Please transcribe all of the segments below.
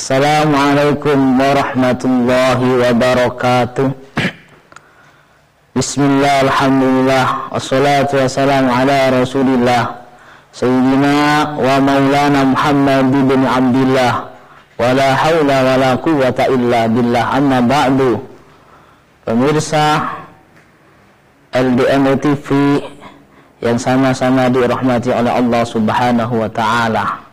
Assalamualaikum warahmatullahi wabarakatuh. Bismillah, alhamdulillah, wassalatu wassalamu ala rasulillah Sayyidina wa maulana Muhammad bin Abdillah, wala hawla wala quwwata illa billah, amma ba'du. Pemirsa LDM TV yang sama-sama dirahmati oleh Allah Subhanahu wa ta'ala,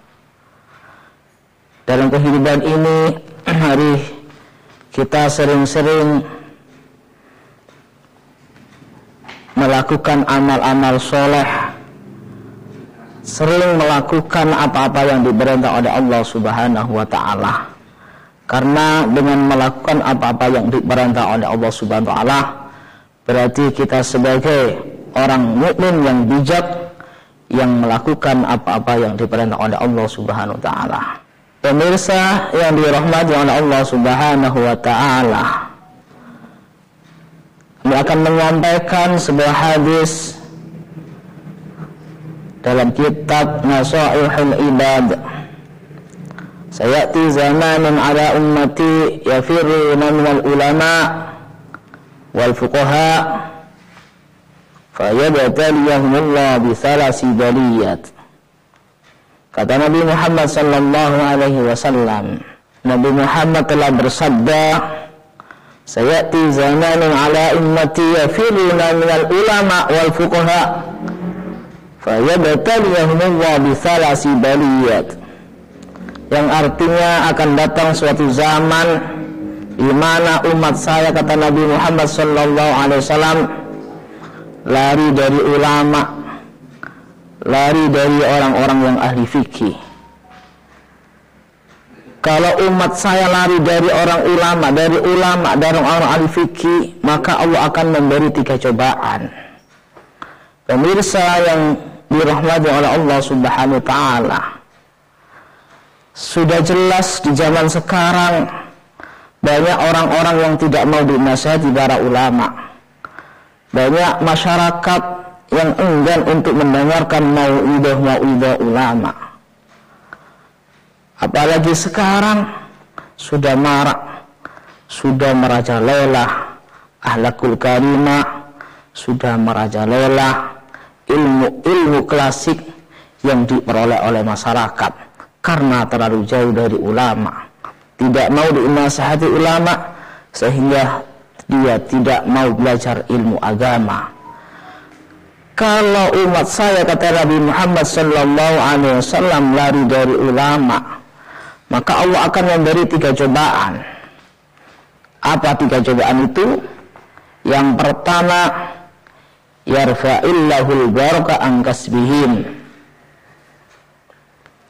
dalam kehidupan ini hari kita sering-sering melakukan amal-amal soleh, sering melakukan apa-apa yang diperintah oleh Allah Subhanahu wa ta'ala. Karena dengan melakukan apa-apa yang diperintah oleh Allah Subhanahu wa ta'ala, berarti kita sebagai orang mukmin yang bijak yang melakukan apa-apa yang diperintah oleh Allah Subhanahu wa ta'ala. Pemirsa yang dirahmati oleh Allah Subhanahu wa ta'ala, kami akan menyampaikan sebuah hadis dalam kitab Nasaihul Ibad. Sayati zamanun ala ummati yafirruna minal ulama wal fuqaha fayabtaliyahumullah bisalasi baliyat. Kata Nabi Muhammad sallallahu alaihi wasallam, Nabi Muhammad telah bersabda, sayati zamanun ala ummati yafirruna minal ulama wal fuqaha fayabtaliyahumullah bisalasi baliyat. Yang artinya akan datang suatu zaman di mana umat saya, kata Nabi Muhammad sallallahu alaihi wasallam, lari dari ulama, lari dari orang-orang yang ahli fikih. Kalau umat saya lari dari orang ulama, dari orang-orang ahli fikih, maka Allah akan memberi 3 cobaan. Pemirsa yang dirahmati oleh Allah Subhanahu wa ta'ala, sudah jelas di zaman sekarang banyak orang-orang yang tidak mau dinasihati para ulama. Banyak masyarakat yang enggan untuk mendengarkan mau'idah ulama. Apalagi sekarang sudah marak, sudah merajalela akhlakul karimah, sudah merajalela ilmu klasik yang diperoleh oleh masyarakat karena terlalu jauh dari ulama, tidak mau dinasihati ulama, sehingga dia tidak mau belajar ilmu agama. Kalau umat saya, kata Nabi Muhammad sallallahu alaihi wasallam, lari dari ulama, maka Allah akan memberi 3 cobaan. Apa 3 cobaan itu? Yang pertama, yarfa'illahul baraka an kasbihim.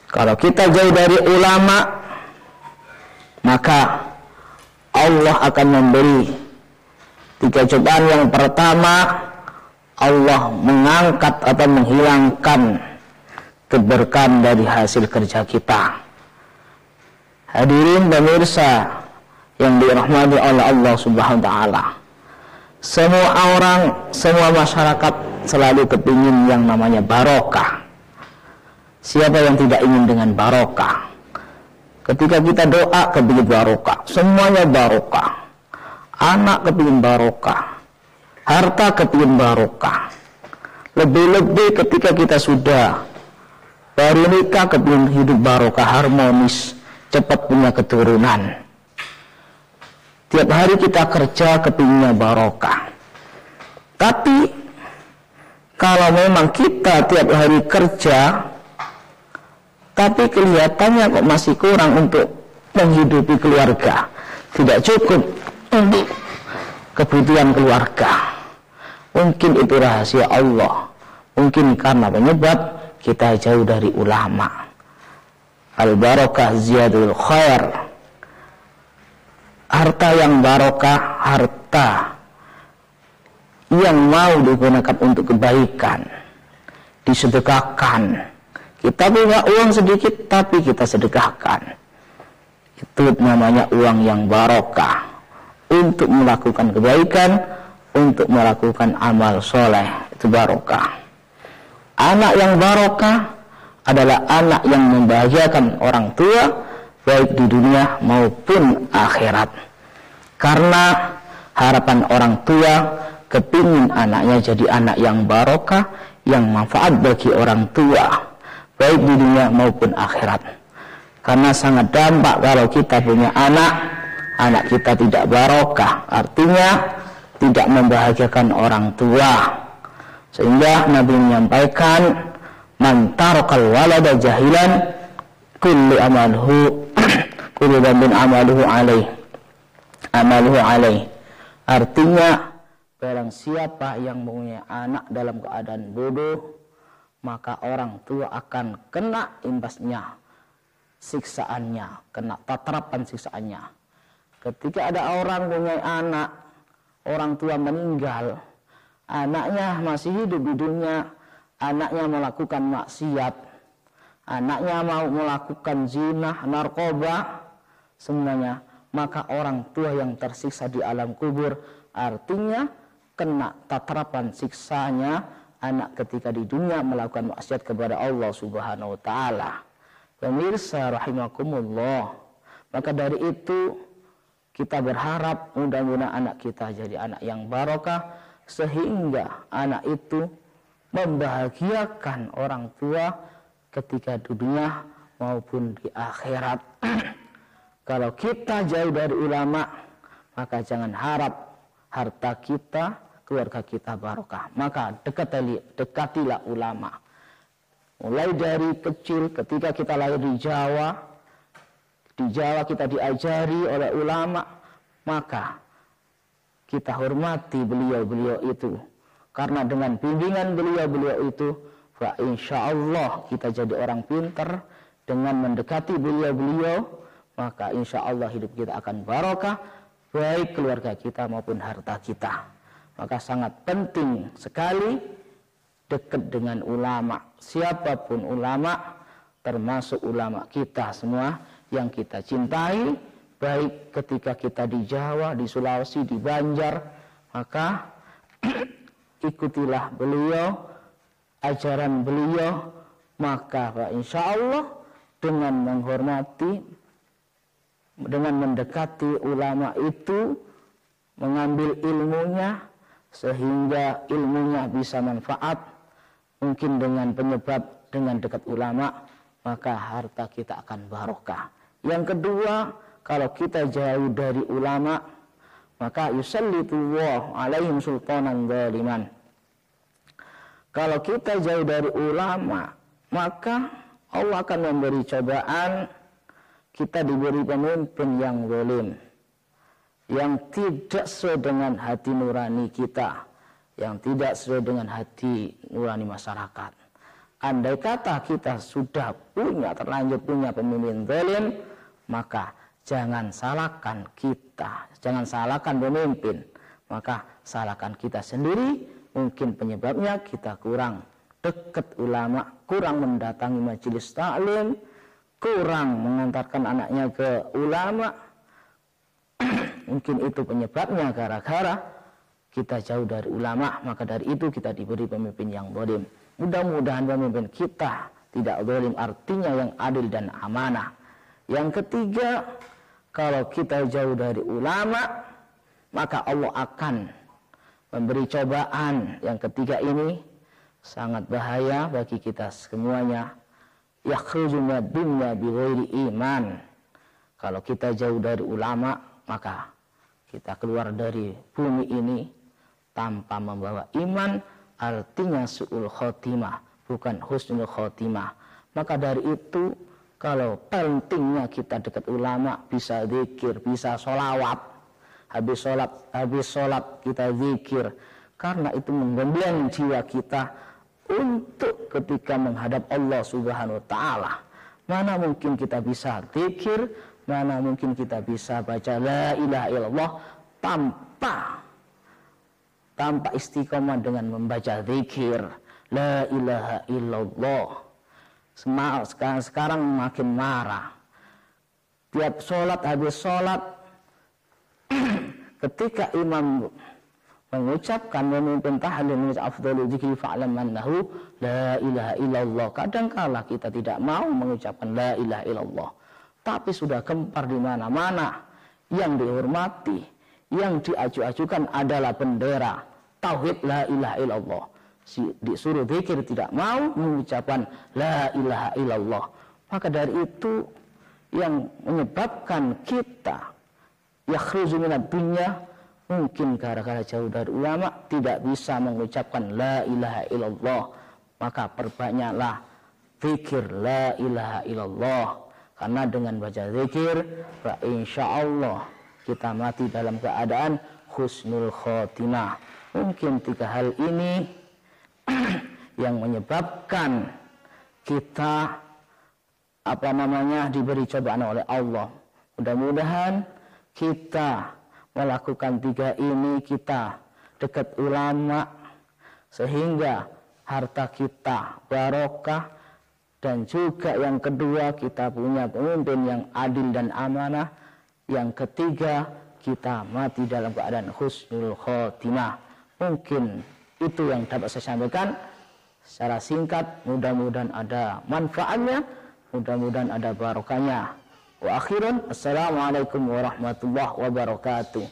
Kalau kita jauh dari ulama, maka Allah akan memberi 3 cobaan. Yang pertama, Allah mengangkat atau menghilangkan keberkahan dari hasil kerja kita. Hadirin pemirsa yang dirahmati oleh Allah Subhanahu wa ta'ala, semua orang, semua masyarakat selalu kepingin yang namanya barokah. Siapa yang tidak ingin dengan barokah? Ketika kita doa kepingin barokah, semuanya barokah. Anak kepingin barokah, harta kepingin barokah. Lebih-lebih ketika kita sudah baru nikah kepingin hidup barokah, harmonis, cepat punya keturunan. Tiap hari kita kerja kepinginnya barokah. Tapi kalau memang kita tiap hari kerja, tapi kelihatannya kok masih kurang untuk menghidupi keluarga, tidak cukup untuk kebutuhan keluarga, mungkin itu rahasia Allah. Mungkin karena penyebab kita jauh dari ulama. Al-barakah ziyadul khair. Harta yang barokah, harta yang mau digunakan untuk kebaikan, disedekahkan. Kita punya uang sedikit tapi kita sedekahkan, itu namanya uang yang barokah, untuk melakukan kebaikan, untuk melakukan amal soleh, itu barokah. Anak yang barokah adalah anak yang membahagiakan orang tua, baik di dunia maupun akhirat. Karena harapan orang tua kepingin anaknya jadi anak yang barokah, yang manfaat bagi orang tua baik di dunia maupun akhirat. Karena sangat dampak kalau kita punya anak kita tidak barokah, artinya tidak membahagiakan orang tua. Sehingga Nabi menyampaikan, man tarakal walada jahilan kullu dhanbin amaluhu alaih. Artinya, barang siapa yang mempunyai anak dalam keadaan bodoh, maka orang tua akan kena imbasnya, siksaannya, kena tataran siksaannya. Ketika ada orang mempunyai anak, orang tua meninggal, anaknya masih hidup di dunia, anaknya melakukan maksiat, anaknya mau melakukan zina, narkoba, semuanya, maka orang tua yang tersiksa di alam kubur, artinya kena tataran siksanya anak ketika di dunia melakukan maksiat kepada Allah Subhanahu wa taala. Pemirsa rahimakumullah, maka dari itu kita berharap mudah-mudahan anak kita jadi anak yang barokah, sehingga anak itu membahagiakan orang tua ketika di dunia maupun di akhirat. Kalau kita jauh dari ulama, maka jangan harap harta kita, keluarga kita barokah. Maka dekatilah ulama. Mulai dari kecil ketika kita lahir di Jawa kita diajari oleh ulama, maka kita hormati beliau-beliau itu. Karena dengan bimbingan beliau-beliau itu, fa insyaallah kita jadi orang pintar. Dengan mendekati beliau-beliau, maka insyaallah hidup kita akan barokah, baik keluarga kita maupun harta kita. Maka sangat penting sekali dekat dengan ulama, siapapun ulama, termasuk ulama kita semua yang kita cintai, baik ketika kita di Jawa, di Sulawesi, di Banjar, maka ikutilah beliau, ajaran beliau, maka insyaallah dengan menghormati, dengan mendekati ulama itu, mengambil ilmunya, sehingga ilmunya bisa manfaat, mungkin dengan penyebab dengan dekat ulama, maka harta kita akan barokah. Yang kedua, kalau kita jauh dari ulama, maka yusallitullah alaihim sultanan zaliman. Kalau kita jauh dari ulama, maka Allah akan memberi cobaan, kita diberi pemimpin yang zalim, yang tidak sesuai dengan hati nurani kita, yang tidak sesuai dengan hati nurani masyarakat. Andai kata kita sudah terlanjur punya pemimpin zalim, maka jangan salahkan kita, jangan salahkan pemimpin, maka salahkan kita sendiri. Mungkin penyebabnya kita kurang dekat ulama, kurang mendatangi majelis taklim, kurang mengantarkan anaknya ke ulama. Mungkin itu penyebabnya, gara-gara kita jauh dari ulama, maka dari itu kita diberi pemimpin yang zalim. Mudah-mudahan pemimpin kita tidak zalim, artinya yang adil dan amanah. Yang ketiga, kalau kita jauh dari ulama, maka Allah akan memberi cobaan. Yang ketiga ini sangat bahaya bagi kita semuanya. Yakhruju minad dunya bighairi iman. Kalau kita jauh dari ulama, maka kita keluar dari bumi ini tanpa membawa iman, artinya su'ul khotimah, bukan husnul khotimah. Maka dari itu, kalau pentingnya kita dekat ulama, bisa zikir, bisa sholawat, habis sholat kita zikir, karena itu menggembleng jiwa kita untuk ketika menghadap Allah Subhanahu wa taala. Mana mungkin kita bisa zikir, mana mungkin kita bisa baca la ilaha illallah tanpa istiqomah dengan membaca zikir la ilaha illallah. Sekarang makin marah. Tiap sholat, habis sholat, ketika imam mengucapkan, memimpin tahlil, afdalu dzikri fa'lam annahu la ilaha illallah. Kadangkala kita tidak mau mengucapkan la ilaha illallah. tapi sudah gempar di mana-mana. Yang dihormati, yang diaju-ajukan adalah bendera tauhid la ilaha illallah. Disuruh zikir tidak mau mengucapkan la ilaha illallah. Maka dari itu yang menyebabkan kita yakhruju minad dunya, mungkin gara-gara jauh dari ulama, tidak bisa mengucapkan la ilaha illallah. Maka perbanyaklah zikir la ilaha illallah. Karena dengan baca zikir, insya Allah kita mati dalam keadaan husnul khotimah. Mungkin 3 hal ini yang menyebabkan kita diberi cobaan oleh Allah. Mudah-mudahan kita melakukan 3 ini, kita dekat ulama, sehingga harta kita barokah. Dan juga yang kedua, kita punya pemimpin yang adil dan amanah. Yang ketiga, kita mati dalam keadaan husnul khotimah. Mungkin itu yang dapat saya sampaikan secara singkat. Mudah-mudahan ada manfaatnya, mudah-mudahan ada barokahnya. Wa akhirun, assalamualaikum warahmatullahi wabarakatuh.